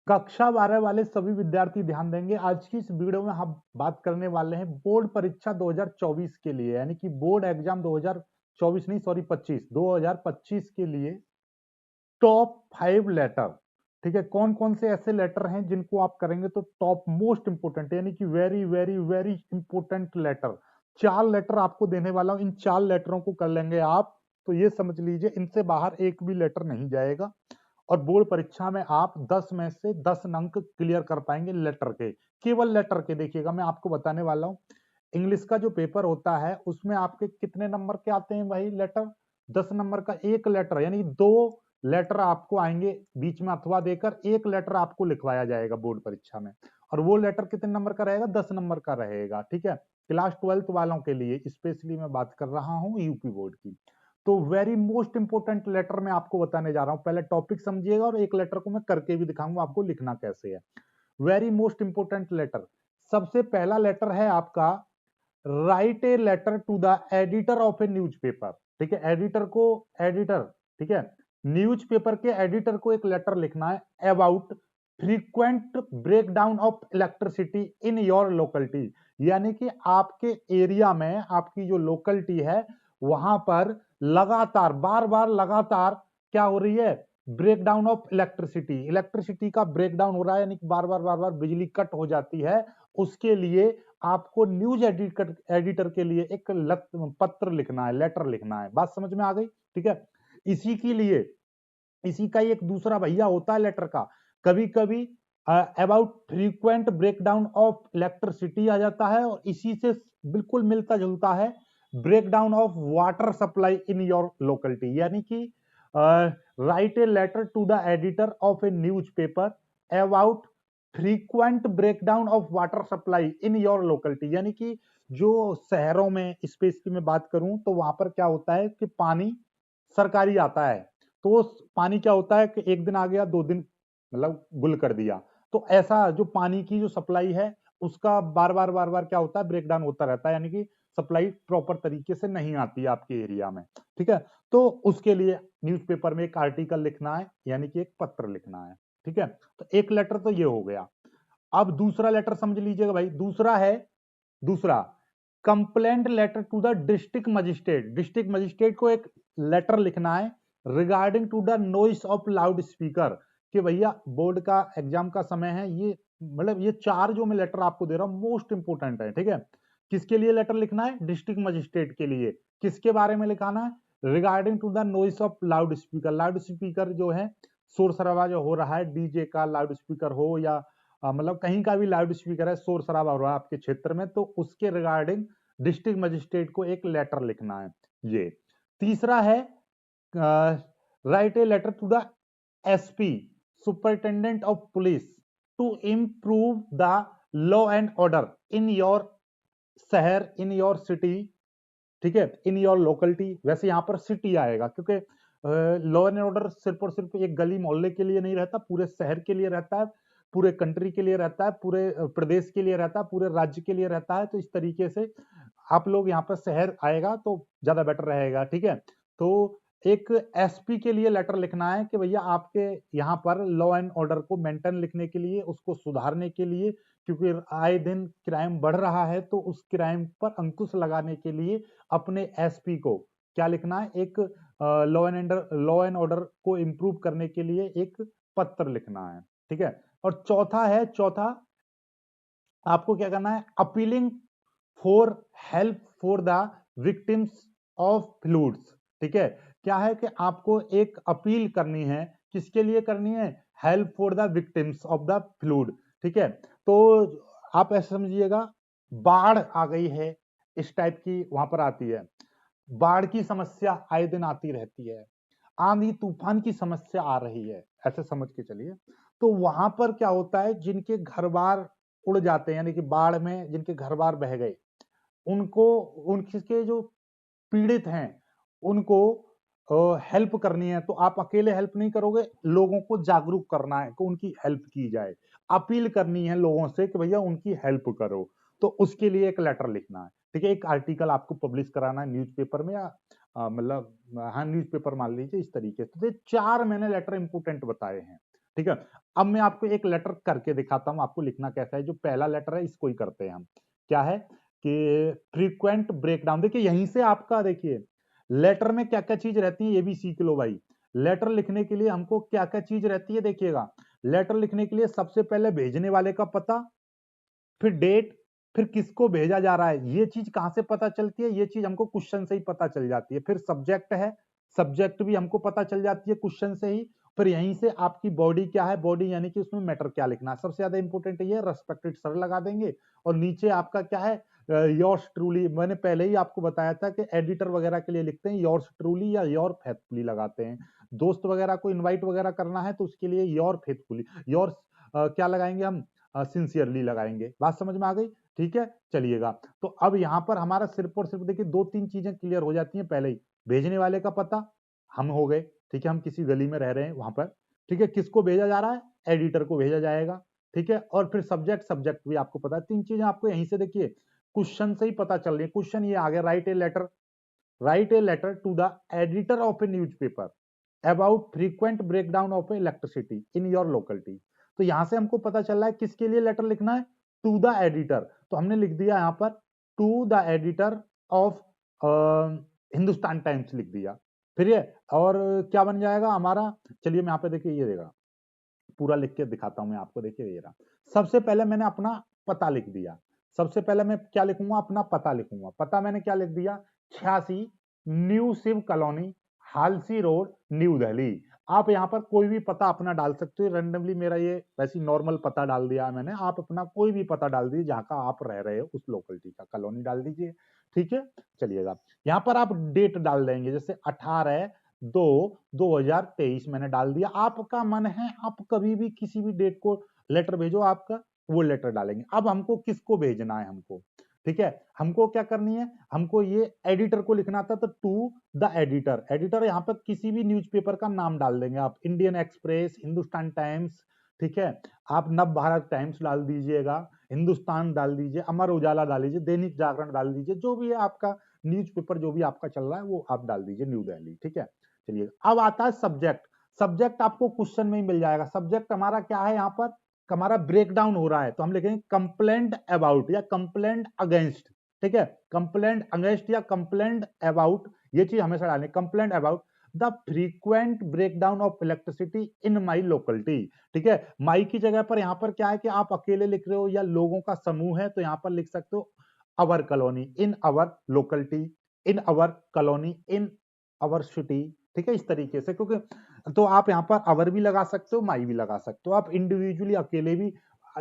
कक्षा 12 वाले सभी विद्यार्थी ध्यान देंगे। आज की इस वीडियो में हम बात करने वाले हैं बोर्ड परीक्षा 2024 के लिए, यानी कि बोर्ड एग्जाम 2024 नहीं, सॉरी 25, 2025 के लिए टॉप 5 लेटर। ठीक है, कौन कौन से ऐसे लेटर हैं जिनको आप करेंगे तो टॉप मोस्ट इंपोर्टेंट, यानी कि very very very important letter. 4 letter आपको देने वाला हूं, इन 4 लेटरों को कर लेंगे आप तो ये समझ लीजिए इनसे बाहर एक भी लेटर नहीं जाएगा और बोर्ड परीक्षा में आप 10 में से 10 अंक क्लियर कर पाएंगे लेटर के, केवल लेटर के। देखिएगा मैं आपको बताने वाला हूं, इंग्लिश का जो पेपर होता है उसमें आपके कितने नंबर के आते हैं भाई लेटर? 10 नंबर का एक लेटर, यानी 2 लेटर आपको आएंगे बीच में अथवा देकर, एक लेटर आपको लिखवाया जाएगा बोर्ड परीक्षा में, और वो लेटर कितने नंबर का रहेगा? 10 नंबर का रहेगा। ठीक है, क्लास 12th वालों के लिए स्पेशली मैं बात कर रहा हूं यूपी बोर्ड की। तो वेरी मोस्ट इंपोर्टेंट लेटर मैं आपको बताने जा रहा हूं, पहले टॉपिक समझिएगा और एक लेटर को मैं करके भी दिखाऊंगा आपको लिखना कैसे है। वेरी मोस्ट इंपोर्टेंट लेटर, सबसे पहला लेटर है आपका, write a letter to the editor of a newspaper. ठीक है, एडिटर को, एडिटर, ठीक है, न्यूज़पेपर के एडिटर को एक लेटर लिखना है about frequent breakdown of electricity in your locality, यानी कि आपके एरिया में, आपकी जो लोकेलिटी है वहां पर लगातार बार बार लगातार क्या हो रही है? ब्रेकडाउन ऑफ इलेक्ट्रिसिटी, इलेक्ट्रिसिटी का ब्रेकडाउन हो रहा है, यानी कि बार बार बिजली कट हो जाती है। उसके लिए आपको न्यूज एडिटर के लिए एक पत्र लिखना है, लेटर लिखना है। बात समझ में आ गई? ठीक है, इसी के लिए, इसी का एक दूसरा भैया होता है लेटर का, कभी कभी about frequent breakdown of electricity आ जाता है, और इसी से बिल्कुल मिलता जुलता है breakdown of water supply in your locality, यानी कि write a letter to the editor of a newspaper about frequent breakdown of water supply in your locality, यानी कि जो शहरों में स्पेशली में बात करूं तो वहां पर क्या होता है कि पानी सरकारी आता है, तो पानी क्या होता है कि एक दिन आ गया, 2 दिन मतलब गुल कर दिया, तो ऐसा जो पानी की जो सप्लाई है उसका बार बार क्या होता है? ब्रेकडाउन होता रहता है, यानी कि सप्लाई प्रॉपर तरीके से नहीं आती है आपके एरिया में। ठीक है, तो उसके लिए न्यूज़पेपर में एक आर्टिकल लिखना है, यानी कि एक पत्र लिखना है। ठीक है, तो एक लेटर तो ये हो गया। अब दूसरा लेटर समझ लीजिएगा भाई, दूसरा है, दूसरा complaint letter to the district magistrate. District magistrate को एक लेटर लिखना है regarding to the noise of loudspeaker, कि भैया बोर्ड का एग्जाम का समय है, ये मतलब ये 4 जो मैं लेटर आपको दे रहा हूं मोस्ट इंपोर्टेंट है। ठीक है, किसके लिए लेटर लिखना है? डिस्ट्रिक्ट मजिस्ट्रेट के लिए। किसके बारे में लिखाना है? Regarding to the noise of loudspeaker. Loudspeaker जो है, शोर शराबा जो हो रहा है, डीजे का लाउड स्पीकर हो या मतलब कहीं का भी लाउड स्पीकर है, शोर शराबा हो रहा है आपके क्षेत्र में, तो उसके रिगार्डिंग डिस्ट्रिक्ट मजिस्ट्रेट को एक लेटर लिखना है। ये तीसरा है, write a letter to the SP, superintendent of police, to improve the law and order in your शहर, इन योर सिटी। ठीक है, इन योर लोकेलिटी, वैसे यहां पर सिटी आएगा क्योंकि लॉ एंड ऑर्डर सिर्फ और सिर्फ एक गली मोहल्ले के लिए नहीं रहता, पूरे शहर के लिए रहता है, पूरे कंट्री के लिए रहता है, पूरे प्रदेश के लिए रहता है, पूरे राज्य के लिए रहता है। तो इस तरीके से आप लोग यहाँ पर शहर आएगा तो ज्यादा बेटर रहेगा। ठीक है, तो एक एसपी के लिए लेटर लिखना है कि भैया आपके यहाँ पर लॉ एंड ऑर्डर को मेंटेन लिखने के लिए, उसको सुधारने के लिए, क्योंकि आए दिन क्राइम बढ़ रहा है, तो उस क्राइम पर अंकुश लगाने के लिए अपने एसपी को क्या लिखना है? एक लॉ एंड ऑर्डर को इंप्रूव करने के लिए एक पत्र लिखना है। ठीक है, और चौथा है, चौथा आपको क्या करना है? Appealing for help for the victims of fluids. ठीक है, क्या है कि आपको एक अपील करनी है, किसके लिए करनी है? Help for the victims of the fluid. ठीक है, तो आप ऐसे समझिएगा, बाढ़ आ गई है, इस टाइप की वहां पर आती है, बाढ़ की समस्या आए दिन आती रहती है, आंधी तूफान की समस्या आ रही है, ऐसे समझ के चलिए। तो वहां पर क्या होता है, जिनके घर बार उड़ जाते हैं, यानी कि बाढ़ में जिनके घर बार बह गए, उनको, उनके जो पीड़ित हैं उनको हेल्प करनी है, तो आप अकेले हेल्प नहीं करोगे, लोगों को जागरूक करना है कि उनकी हेल्प की जाए, अपील करनी है लोगों से कि भैया उनकी हेल्प करो, तो उसके लिए एक लेटर लिखना है। ठीक है, एक आर्टिकल आपको पब्लिश कराना है न्यूज़पेपर में, या मतलब हाँ न्यूज़पेपर मान लीजिए, इस तरीके से। तो 4 मैंने लेटर इंपोर्टेंट बताए हैं। ठीक है। अब मैं आपको एक लेटर करके दिखाता हूं, आपको लिखना कैसा है। जो पहला लेटर है इसको ही करते हैं हम। क्या है कि फ्रीक्वेंट ब्रेकडाउन। देखिए यहीं से आपका, देखिए लेटर में क्या क्या चीज रहती है ये भी सीख लो भाई। लेटर लिखने के लिए हमको क्या क्या चीज रहती है, देखिएगा। लेटर लिखने के लिए सबसे पहले भेजने वाले का पता, फिर डेट, फिर किसको भेजा जा रहा है। ये चीज कहां से पता चलती है, ये चीज हमको क्वेश्चन से ही पता चल जाती है। फिर सब्जेक्ट है, सब्जेक्ट भी हमको पता चल जाती है क्वेश्चन से ही। फिर यहीं से आपकी बॉडी क्या है, बॉडी यानी कि उसमें मैटर क्या लिखना है। सबसे ज्यादा इंपॉर्टेंट ये रेस्पेक्टेड सर लगा देंगे। और नीचे आपका क्या है, योर्स ट्रूली। मैंने पहले ही आपको बताया था कि एडिटर वगैरह के लिए लिखते हैं योर्स ट्रूली या योर फेथफुली लगाते हैं। दोस्त वगैरह को इनवाइट वगैरह करना है तो उसके लिए योर फेथफुली, योर क्या लगाएंगे हम, सिंसियरली लगाएंगे। बात समझ में आ गई, ठीक है। चलिएगा, तो अब यहां पर हमारा सिर्फ और सिर्फ देखिए दो तीन चीजें क्लियर हो जाती हैं पहले ही। भेजने वाले का पता हम हो गए, ठीक है, हम किसी गली में रह रहे हैं वहां पर, ठीक है। किसको भेजा जा रहा है, एडिटर को भेजा जाएगा, ठीक है। और फिर सब्जेक्ट, सब्जेक्ट भी आपको पता है। तीन चीजें आपको यहीं से देखिए क्वेश्चन से ही पता चल रही है। क्वेश्चन ये आ गया, write a letter, write a letter to the editor of a newspaper about frequent breakdown of electricity in your locality. तो यहां से हमको पता चल रहा है किसके लिए लेटर लिखना है, टू द एडिटर। तो हमने लिख दिया यहां पर to the editor of Hindustan Times लिख दिया। फिर ये और क्या बन जाएगा हमारा, चलिए मैं यहाँ पे देखिए ये देगा पूरा लिख के दिखाता हूं मैं आपको। देखिए ये रहा, सबसे पहले मैंने अपना पता लिख दिया। सबसे पहले मैं क्या लिखूंगा, अपना पता लिखूंगा। पता मैंने क्या लिख दिया, 86 new Shiv colony, Halsi road, new Delhi. आप यहाँ पर कोई भी पता अपना डाल सकते हो रेंडमली। मेरा ये वैसी नॉर्मल पता डाल दिया है मैंने। आप अपना कोई भी पता डाल दीजिए जहां का आप रह रहे हो, उस लोकेलिटी का कॉलोनी डाल दीजिए, ठीक है। चलिएगा, यहाँ पर आप डेट डाल देंगे, जैसे 18/2/2023 मैंने डाल दिया। आपका मन है आप कभी भी किसी भी डेट को लेटर भेजो, आपका वो लेटर डालेंगे। अब हमको किसको भेजना है, हमको, ठीक है, हमको क्या करनी है, हमको ये एडिटर को लिखना था। तो टू द एडिटर, एडिटर यहाँ पर किसी भी न्यूज़पेपर का नाम डाल देंगे आप, इंडियन एक्सप्रेस, हिंदुस्तान टाइम्स, ठीक है। आप नव भारत टाइम्स डाल दीजिएगा, हिंदुस्तान डाल दीजिए, अमर उजाला डाल दीजिए, दैनिक जागरण डाल दीजिए, जो भी है आपका न्यूज़पेपर जो भी आपका चल रहा है वो आप डाल दीजिए, न्यू दिल्ली, ठीक है। चलिए, अब आता है सब्जेक्ट। सब्जेक्ट आपको क्वेश्चन में ही मिल जाएगा। सब्जेक्ट हमारा क्या है, यहाँ पर हमारा ब्रेक डाउन हो रहा है तो हम लिखेंगे कंप्लेंट अबाउट या कंप्लेंट अगेंस्ट, ठीक है। कंप्लेंट अगेंस्ट या कंप्लेंट अबाउट, ये चीज हमेशा डालनी, complaint about the frequent breakdown of electricity in my locality, ठीक है। माई की जगह पर यहाँ पर क्या है कि आप अकेले लिख रहे हो या लोगों का समूह है तो यहाँ पर लिख सकते हो अवर colony, in our locality, in our colony, in our city, ठीक है। इस तरीके से, क्योंकि तो आप यहाँ पर अवर भी लगा सकते हो, माई भी लगा सकते हो। आप इंडिविजुअली अकेले भी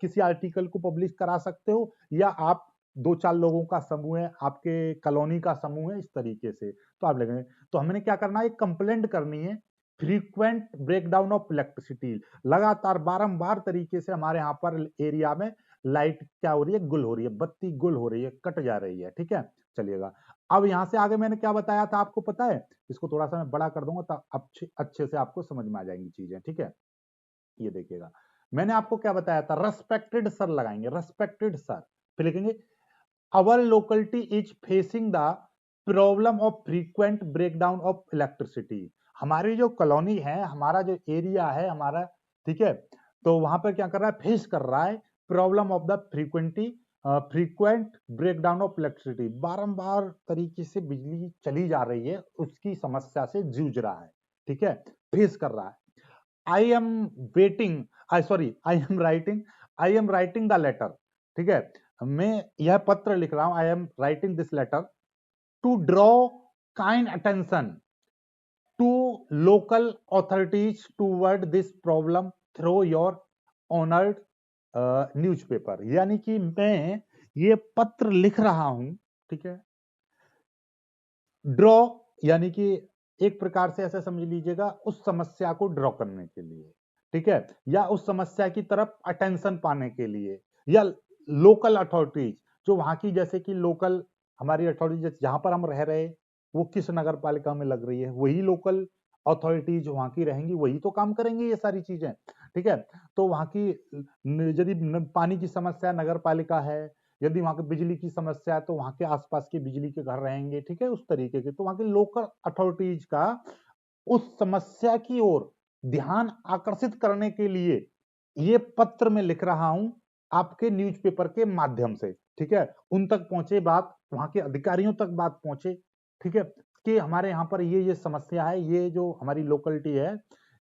किसी आर्टिकल को पब्लिश करा सकते हो, या आप दो चार लोगों का समूह है, आपके कॉलोनी का समूह है, इस तरीके से तो आप लगेंगे। तो हमने क्या करना है, एक कंप्लेंट करनी है फ्रीक्वेंट ब्रेकडाउन ऑफ इलेक्ट्रिसिटी। लगातार बारंबार तरीके से हमारे यहाँ पर एरिया में लाइट क्या हो रही है, गुल हो रही है, बत्ती गुल हो रही है, कट जा रही है, ठीक है। चलिएगा, अब यहां से आगे मैंने क्या बताया था आपको पता है, इसको थोड़ा सा मैं बड़ा कर दूंगा तब अच्छे से आपको समझ में आ जाएंगी चीजें, ठीक है। ये देखिएगा, मैंने आपको क्या बताया था, रेस्पेक्टेड सर लगाएंगे, रेस्पेक्टेड सर। फिर लिखेंगे our locality is facing the problem of frequent breakdown of electricity. हमारी जो कॉलोनी है, हमारा जो एरिया है हमारा, ठीक है, तो वहां पर क्या कर रहा है, फेस कर रहा है problem of the frequent breakdown of electricity. बारंबार तरीके से बिजली चली जा रही है, उसकी समस्या से जूझ रहा है, ठीक है, फेस कर रहा है। I am waiting, I am writing the letter, ठीक है, मैं यह पत्र लिख रहा हूं, I am writing this letter to draw kind attention to local authorities toward this problem through your honoured newspaper. यानी कि मैं ये पत्र लिख रहा हूं, ठीक है। ड्रॉ यानी कि एक प्रकार से ऐसा समझ लीजिएगा, उस समस्या को ड्रॉ करने के लिए, ठीक है, या उस समस्या की तरफ अटेंशन पाने के लिए, या लोकल अथॉरिटीज जो वहां की, जैसे कि लोकल हमारी अथॉरिटीज जहां पर हम रह रहे वो किस नगर पालिका में लग रही है, वही लोकल अथॉरिटीज वहां की रहेंगी, वही तो काम करेंगे ये सारी चीजें, ठीक है। तो वहां की यदि पानी की समस्या नगर पालिका है, यदि वहां की बिजली की समस्या है तो वहां के आसपास के बिजली के घर रहेंगे, ठीक है, उस तरीके के। तो वहां के लोकल अथॉरिटीज का उस समस्या की ओर ध्यान आकर्षित करने के लिए ये पत्र मैं लिख रहा हूं आपके न्यूज़पेपर के माध्यम से, ठीक है। उन तक पहुंचे बात, वहां के अधिकारियों तक बात पहुंचे, ठीक है, कि हमारे यहाँ पर ये समस्या है, ये जो हमारी लोकेलिटी है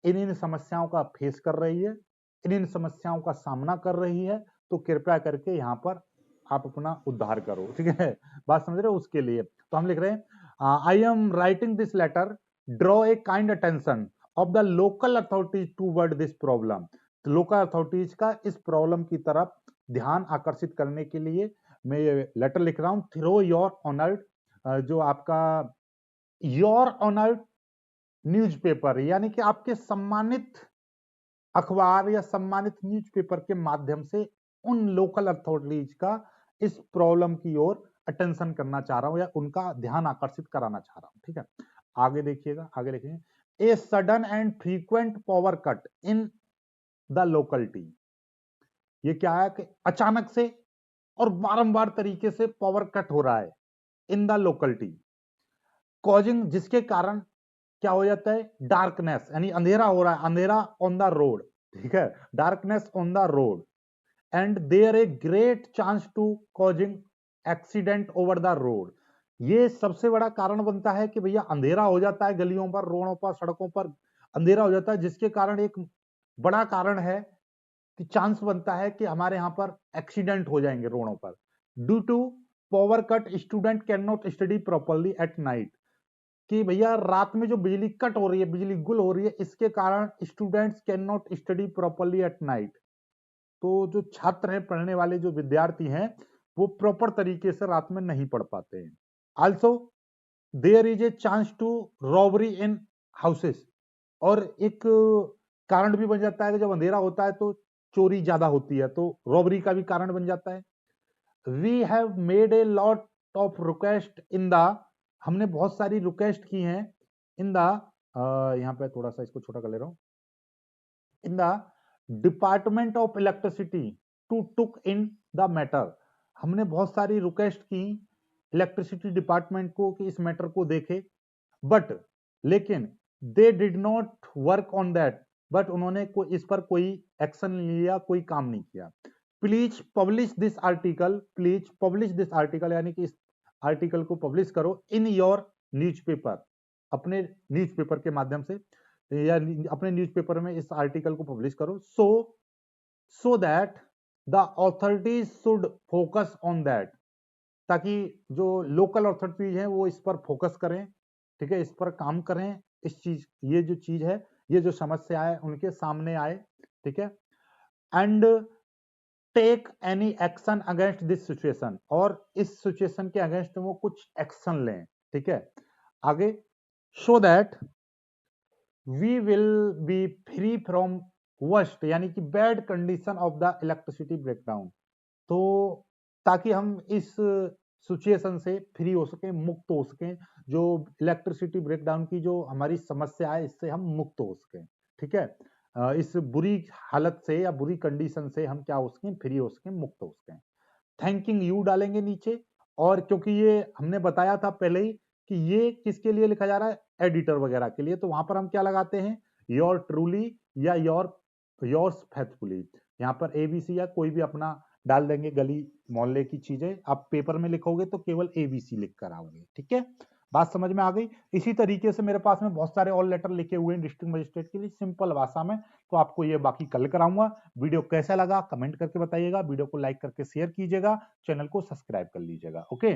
इन समस्याओं का फेस कर रही है, इन समस्याओं का सामना कर रही है, तो कृपया करके यहाँ पर आप अपना उद्धार करो, ठीक है। बात समझ रहे हो? उसके लिए तो हम लिख रहे हैं I am writing this letter, draw a kind attention of the local authorities toward this problem. Local authorities का इस प्रॉब्लम की तरफ ध्यान आकर्षित करने के लिए मैं ये लेटर लिख रहा हूं। थ्रो योर ऑनर्ड, जो आपका योर ऑनर्ड न्यूज़पेपर, यानी कि आपके सम्मानित अखबार या सम्मानित न्यूज़पेपर के माध्यम से उन लोकल अथॉरिटीज का इस प्रॉब्लम की ओर अटेंशन करना चाह रहा हूं या उनका ध्यान आकर्षित कराना चाह रहा हूं, ठीक है। आगे देखिएगा, आगे लिखेंगे a sudden and frequent power cut in the locality. ये क्या है कि अचानक से और बारंबार तरीके से पावर कट हो रहा है इन द लोकेलिटी, कॉजिंग, जिसके कारण क्या हो जाता है, डार्कनेस, यानी अंधेरा हो रहा है, अंधेरा ऑन द रोड, ठीक है, darkness on the road, and there a great chance to causing accident over the road. ये सबसे बड़ा कारण बनता है कि भैया अंधेरा हो जाता है गलियों पर, रोडों पर, सड़कों पर अंधेरा हो जाता है, जिसके कारण एक बड़ा कारण है कि चांस बनता है कि हमारे यहाँ पर एक्सीडेंट हो जाएंगे रोडों पर। Due to power cut student can not study properly at night, कि भैया रात में जो बिजली कट हो रही है, बिजली गुल हो रही है, इसके कारण students can not study properly at night. तो जो छात्र हैं, पढ़ने वाले जो विद्यार्थी हैं, वो प्रॉपर तरीके से रात में नहीं पढ़ पाते हैं। Also there is a chance to robbery in houses, और एक कारण भी बन जाता है कि जब अंधेरा होता है तो चोरी ज्यादा होती है, तो रॉबरी का भी कारण बन जाता है। We have made a lot of request in the, हमने बहुत सारी रिक्वेस्ट की हैं इन द, यहाँ पे थोड़ा सा इसको छोटा कर ले रहा हूं, in the department of electricity to took in the matter. हमने बहुत सारी रिक्वेस्ट की इलेक्ट्रिसिटी डिपार्टमेंट को कि इस मैटर को देखे, बट लेकिन they did not work on that, but उन्होंने इस पर कोई एक्शन नहीं लिया, कोई काम नहीं किया। Please publish this article, please publish this article, यानी कि इस आर्टिकल को पब्लिश करो इन योर न्यूज़पेपर, अपने न्यूज़पेपर के माध्यम से या अपने न्यूज़पेपर में इस आर्टिकल को पब्लिश करो, so that the authorities should focus on that, ताकि जो लोकल अथॉरिटीज हैं वो इस पर फोकस करें, ठीक है, इस पर काम करें, इस चीज, ये जो चीज है, ये जो समस्या है उनके सामने आए, ठीक है, and take any action against this situation, और इस सिचुएशन के अगेंस्ट वो कुछ एक्शन लें, ठीक है। आगे, so that we will be free from worst, यानी कि bad condition of the electricity breakdown, तो ताकि हम इस सिचुएशन से फ्री हो सकें, मुक्त हो सकें, जो इलेक्ट्रिसिटी ब्रेकडाउन की जो हमारी समस्या है इससे हम मुक्त हो सकें, ठीक है। इस बुरी हालत से या बुरी कंडीशन से हम क्या हो सकें, फ्री हो सकें, मुक्त हो सकें। थैंकिंग यू डालेंगे नीचे, और क्योंकि ये हमने बताया था पहले ही कि ये किसके लिए लिखा जा रहा है, एडिटर वगैरह के लिए, तो वहां पर हम क्या लगाते हैं, योर ट्रूली या योर्स फेथफुली, यहाँ पर एबीसी या कोई भी अपना डाल देंगे, गली मोहल्ले की चीजें आप पेपर में लिखोगे तो केवल एबीसी लिख कर आओगे, ठीक है। बात समझ में आ गई। इसी तरीके से मेरे पास में बहुत सारे और लेटर लिखे हुए हैं डिस्ट्रिक्ट मजिस्ट्रेट के लिए सिंपल भाषा में, तो आपको ये बाकी कल कराऊंगा। वीडियो कैसा लगा कमेंट करके बताइएगा, वीडियो को लाइक करके शेयर कीजिएगा, चैनल को सब्सक्राइब कर लीजिएगा। ओके।